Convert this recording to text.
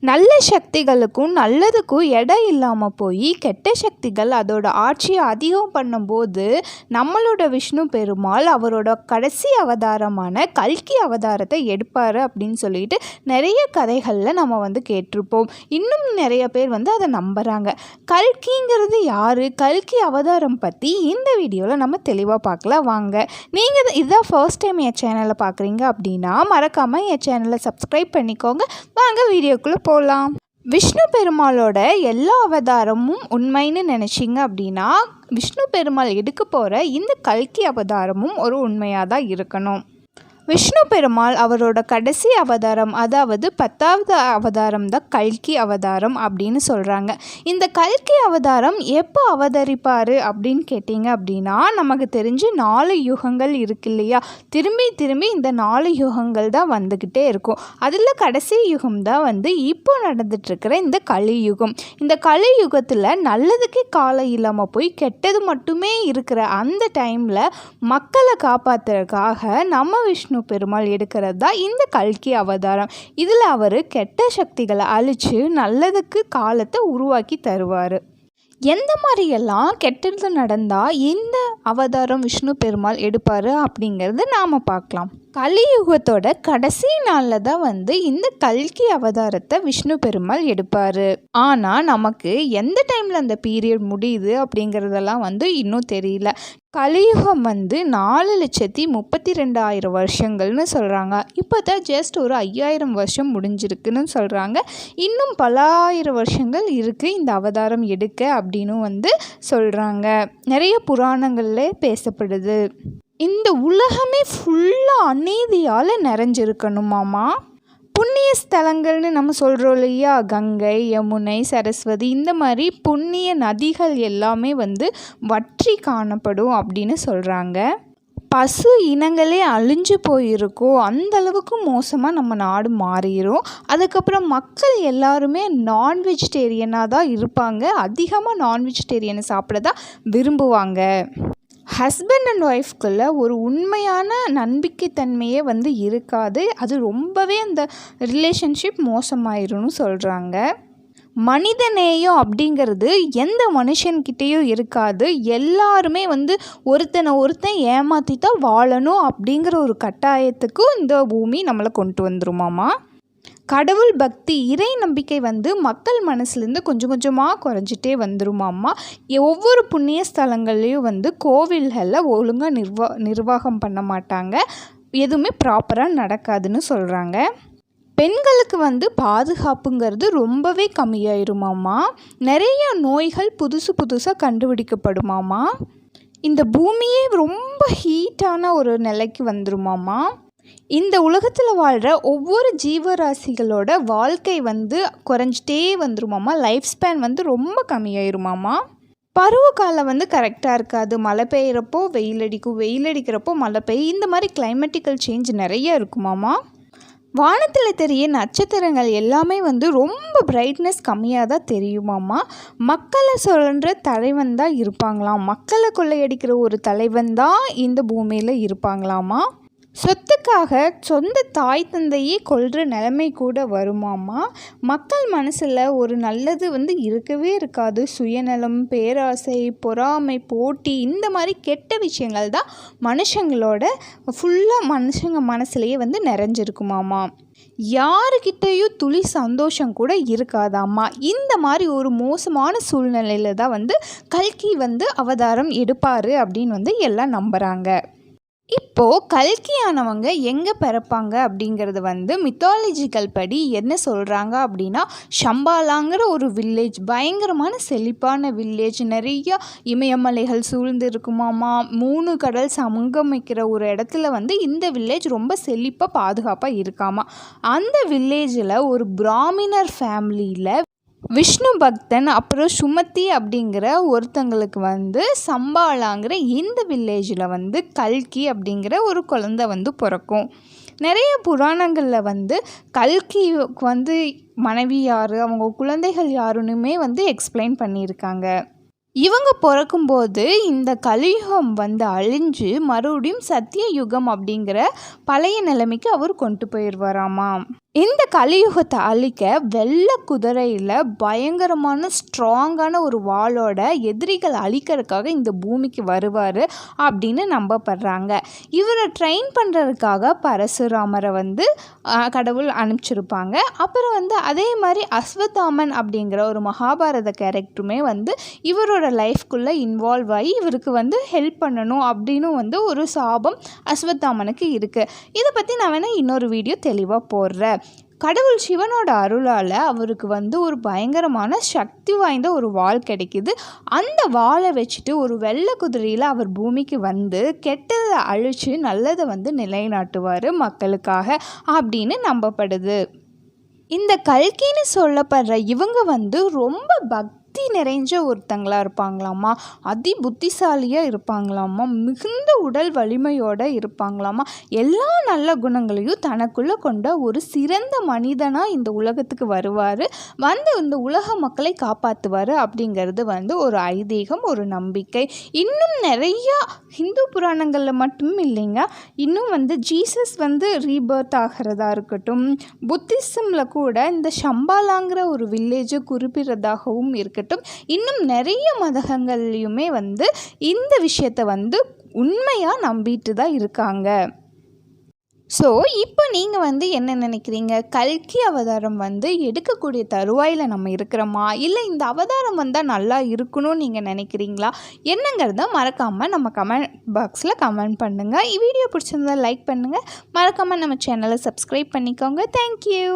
நல்ல சக்திகளுக்கும் நல்லதுக்கும் இடம் இல்லாமல் போய் கெட்ட சக்திகள் அதோட ஆட்சியை அதிகம் பண்ணும்போது நம்மளோட விஷ்ணு பெருமாள் அவரோட கடைசி அவதாரமான கல்கி அவதாரத்தை எடுப்பார் அப்படின்னு சொல்லிட்டு நிறைய கதைகளில் நம்ம கேட்டிருப்போம். இன்னும் நிறைய பேர் அதை நம்புகிறாங்க. கல்கிங்கிறது யார், கல்கி அவதாரம் பற்றி இந்த வீடியோவில் நம்ம தெளிவாக பார்க்கலாம் வாங்க. நீங்கள் இதுதான் ஃபர்ஸ்ட் டைம் என் சேனலை பார்க்குறீங்க அப்படின்னா மறக்காமல் என் சேனலை சப்ஸ்கிரைப் பண்ணிக்கோங்க. வாங்க வீடியோக்குள்ளே போகலாம். விஷ்ணு பெருமாளோட எல்லா அவதாரமும் உண்மைன்னு நினச்சிங்க அப்படின்னா விஷ்ணு பெருமாள் எடுக்க போகிற இந்த கல்கி அவதாரமும் ஒரு உண்மையாக தான் இருக்கணும். விஷ்ணு பெருமாள் அவரோட கடைசி அவதாரம், அதாவது 10வது அவதாரம் தான் கல்கி அவதாரம் அப்படின்னு சொல்கிறாங்க. இந்த கல்கி அவதாரம் எப்போ அவதரிப்பார் அப்படின்னு கேட்டிங்க அப்படின்னா நமக்கு தெரிஞ்சு 4 யுகங்கள் இருக்கு இல்லையா, திரும்பி இந்த 4 யுகங்கள் தான் வந்துக்கிட்டே இருக்கும். அதில் கடைசி யுகம் தான் இப்போ நடந்துட்டுருக்கிற இந்த கலியுகம். இந்த கலியுகத்தில் நல்லதுக்கே காலம் இல்லாமல் போய் கெட்டது மட்டுமே இருக்கிற அந்த டைமில் மக்களை காப்பாற்றுறதுக்காக நம்ம விஷ்ணு பெருமாள் எடுக்கிறது தான் இந்த கல்கி அவதாரம். இதில் அவர் கெட்ட சக்திகளை அழித்து நல்லதுக்கு காலத்தை உருவாக்கி தருவார். எந்த மாதிரியெல்லாம் கெட்டது நடந்தால் இந்த அவதாரம் விஷ்ணு பெருமாள் எடுப்பார் அப்படிங்கிறது நாம் பார்க்கலாம். கலியுகத்தோட கடைசி நாளில் தான் இந்த கல்கி அவதாரத்தை விஷ்ணு பெருமாள் எடுப்பார். ஆனால் நமக்கு எந்த டைமில் அந்த பீரியட் முடியுது அப்படிங்கிறதெல்லாம் இன்னும் தெரியல. கலியுகம் 4,32,000 வருஷங்கள்னு சொல்கிறாங்க. இப்போ தான் ஜஸ்ட் ஒரு 5000 வருஷம் முடிஞ்சிருக்குன்னு சொல்கிறாங்க. இன்னும் பல ஆயிரம் வருஷங்கள் இருக்குது இந்த அவதாரம் எடுக்க அப்படின்னு சொல்கிறாங்க. நிறைய புராணங்களில் பேசப்படுது. இந்த உலகமே ஃபுல்லாக அநீதியால் நிறைஞ்சிருக்கணுமாமா. புண்ணிய ஸ்தலங்கள்னு நம்ம சொல்கிறோம் இல்லையா, கங்கை, யமுனை, சரஸ்வதி, இந்த மாதிரி புண்ணிய நதிகள் எல்லாமே வற்றி காணப்படும் அப்படின்னு சொல்கிறாங்க. பசு இனங்களே அழிஞ்சு போயிருக்கோம், அந்தளவுக்கு மோசமாக நம்ம நாடு மாறிடும். அதுக்கப்புறம் மக்கள் எல்லாருமே நான்வெஜிடேரியனாக தான் இருப்பாங்க. அதிகமாக நான்வெஜிடேரியனை சாப்பிட தான் விரும்புவாங்க. ஹஸ்பண்ட் அண்ட் ஒய்ஃப்குள்ள ஒரு உண்மையான நம்பிக்கைத்தன்மையே இருக்காது. அது ரொம்பவே அந்த ரிலேஷன்ஷிப் மோசமாயிரும்னு சொல்கிறாங்க. மனிதநேயம் அப்படிங்கிறது எந்த மனுஷன்கிட்டேயும் இருக்காது. எல்லாருமே ஒருத்தன் ஏமாற்றி தான் வாழணும் அப்படிங்கிற ஒரு கட்டாயத்துக்கு இந்த பூமி நம்மளை கொண்டு வந்துருமாமா. கடவுள் பக்தி, இறை நம்பிக்கை மக்கள் மனசுலேருந்து கொஞ்சம் கொஞ்சமாக குறைஞ்சிட்டே வந்துருமாம்மா. ஒவ்வொரு புண்ணிய ஸ்தலங்கள்லேயும் கோவில்களில் ஒழுங்காக நிர்வாகம் பண்ண மாட்டாங்க. எதுவுமே ப்ராப்பராக நடக்காதுன்னு சொல்கிறாங்க. பெண்களுக்கு பாதுகாப்புங்கிறது ரொம்பவே கம்மியாயிருமாம்மா. நிறைய நோய்கள் புதுசாக கண்டுபிடிக்கப்படுமாம்மா. இந்த பூமியே ரொம்ப ஹீட்டான ஒரு நிலைக்கு வந்துருமாம்மா. இந்த உலகத்தில் வாழ்கிற ஒவ்வொரு ஜீவராசிகளோட வாழ்க்கை குறைஞ்சிட்டே வந்துருமாம்மா. லைஃப் ஸ்பேன் ரொம்ப கம்மியாயிருமாம்மா. பருவகாலம் கரெக்டாக இருக்காது. மழை பெய்கிறப்போ வெயில் அடிக்கும், வெயில் அடிக்கிறப்போ மழை பெய்யும். இந்த மாதிரி கிளைமேட்டிக்கல் சேஞ்ச் நிறைய இருக்குமாம்மா. வானத்தில் தெரிய நட்சத்திரங்கள் எல்லாமே ரொம்ப பிரைட்னஸ் கம்மியாக தான் தெரியுமாம்மா. மக்களை சொல்கிற தலைவன் தான் இருப்பாங்களாம். மக்களை கொள்ளையடிக்கிற ஒரு தலைவன் தான் இந்த பூமியில் இருப்பாங்களாமா. சொத்துக்காக சொந்த தாய் தந்தையே கொல்ற நிலைமை கூட வருமாமா. மக்கள் மனசில் ஒரு நல்லது இருக்கவே இருக்காது. சுயநலம், பேராசை, பொறாமை, போட்டி, இந்த மாதிரி கெட்ட விஷயங்கள் தான் மனுஷங்களோட ஃபுல்லாக மனுஷங்க மனசுலேயே நிறைஞ்சிருக்குமாமா. யாருக்கிட்டையும் துளி சந்தோஷம் கூட இருக்காதாம்மா. இந்த மாதிரி ஒரு மோசமான சூழ்நிலையில் தான் கல்கி அவதாரம் எடுப்பார் அப்படின்னு எல்லாம் நம்புகிறாங்க. இப்போது கல்கியானவங்க எங்கே பிறப்பாங்க அப்படிங்கிறது மித்தாலஜிக்கல் படி என்ன சொல்கிறாங்க அப்படின்னா, ஷம்பாலாங்கிற ஒரு வில்லேஜ், பயங்கரமான செழிப்பான வில்லேஜ், நிறைய இமயமலைகள் சூழ்ந்து இருக்குமாமா. 3 கடல் சங்கமிக்கிற ஒரு இடத்துல இந்த வில்லேஜ் ரொம்ப செழிப்பாக பாதுகாப்பாக இருக்காமா. அந்த வில்லேஜில் ஒரு பிராமினர் ஃபேமிலியில் விஷ்ணு பக்தன் அப்புறம் சுமதி அப்படிங்கிற ஒருத்தங்களுக்கு சம்பாலாங்கிற இந்த வில்லேஜில் கல்கி அப்படிங்கிற ஒரு குழந்தை பிறக்கும். நிறைய புராணங்களில் கல்கிக்கு மனைவி யார், அவங்க குழந்தைகள் யாருன்னுமே எக்ஸ்பிளைன் பண்ணியிருக்காங்க. இவங்க பிறக்கும்போது இந்த கலியுகம் அழிஞ்சு மறுபடியும் சத்திய யுகம் அப்படிங்கிற பழைய நிலைமைக்கு அவர் கொண்டு போயிடுவாராமா. இந்த கலியுகத்தை அழிக்க வெள்ளை குதிரையில் பயங்கரமான ஸ்ட்ராங்கான ஒரு வாளோட எதிரிகள் அழிக்கிறதுக்காக இந்த பூமிக்கு வருவார் அப்படின்னு நம்பப்படுறாங்க. இவரை ட்ரெயின் பண்ணுறதுக்காக பரசுராமரை கடவுள் அனுப்பிச்சிருப்பாங்க. அப்புறம் அதே மாதிரி அஸ்வத்தாமன் அப்படிங்கிற ஒரு மகாபாரத கேரக்டருமே இவரோட லைஃப்குள்ளே இன்வால்வ் ஆகி இவருக்கு ஹெல்ப் பண்ணணும் அப்படின்னு ஒரு சாபம் அஸ்வத்தாமனுக்கு இருக்குது. இதை பற்றி நான் வேணால் இன்னொரு வீடியோ தெளிவாக போடுறேன். கடவுள் சிவனோட அருளால் அவருக்கு ஒரு பயங்கரமான சக்தி வாய்ந்த ஒரு வாள் கிடைக்கிது. அந்த வாளை வச்சுட்டு ஒரு வெள்ளை குதிரையில் அவர் பூமிக்கு கெட்டதை அழித்து நல்லதை நிலைநாட்டுவார் மக்களுக்காக அப்படின்னு நம்பப்படுது. இந்த கல்கின்னு சொல்லப்படுற இவங்க ரொம்ப பக்தி நிறைஞ்ச ஒருத்தங்களாக இருப்பாங்களாமா, அதி புத்திசாலியாக இருப்பாங்களாமா, மிகுந்த உடல் வலிமையோடு இருப்பாங்களாமா, எல்லா நல்ல குணங்களையும் தனக்குள்ளே கொண்ட ஒரு சிறந்த மனிதனாக இந்த உலகத்துக்கு வருவார், இந்த உலக மக்களை காப்பாற்றுவார் அப்படிங்கிறது ஒரு ஐதீகம், ஒரு நம்பிக்கை. இன்னும் நிறையா ஹிந்து புராணங்களில் மட்டும் இல்லைங்க, இன்னும் ஜீசஸ் ரீபர்த் ஆகிறதா இருக்கட்டும், புத்திசமில் கூட இந்த ஷம்பாலாங்கிற ஒரு வில்லேஜை குறிப்பிடுறதாகவும் இருக்கட்டும், இன்னும் நிறைய மதங்கள்லையுமே இந்த விஷயத்தை உண்மையாக நம்பிட்டு தான் இருக்காங்க. ஸோ இப்போ நீங்கள் என்ன நினைக்கிறீங்க? கல்கி அவதாரம் எடுக்கக்கூடிய தருவாயில் நம்ம இருக்கிறோமா, இல்லை இந்த அவதாரம் வந்தால் நல்லா இருக்கணும்னு நீங்கள் நினைக்கிறீங்களா? என்னங்கிறத மறக்காமல் நம்ம கமெண்ட் பாக்ஸில் கமெண்ட் பண்ணுங்கள். வீடியோ பிடிச்சிருந்தால் லைக் பண்ணுங்கள், மறக்காமல் நம்ம சேனலை சப்ஸ்கிரைப் பண்ணிக்கோங்க. தேங்க்யூ.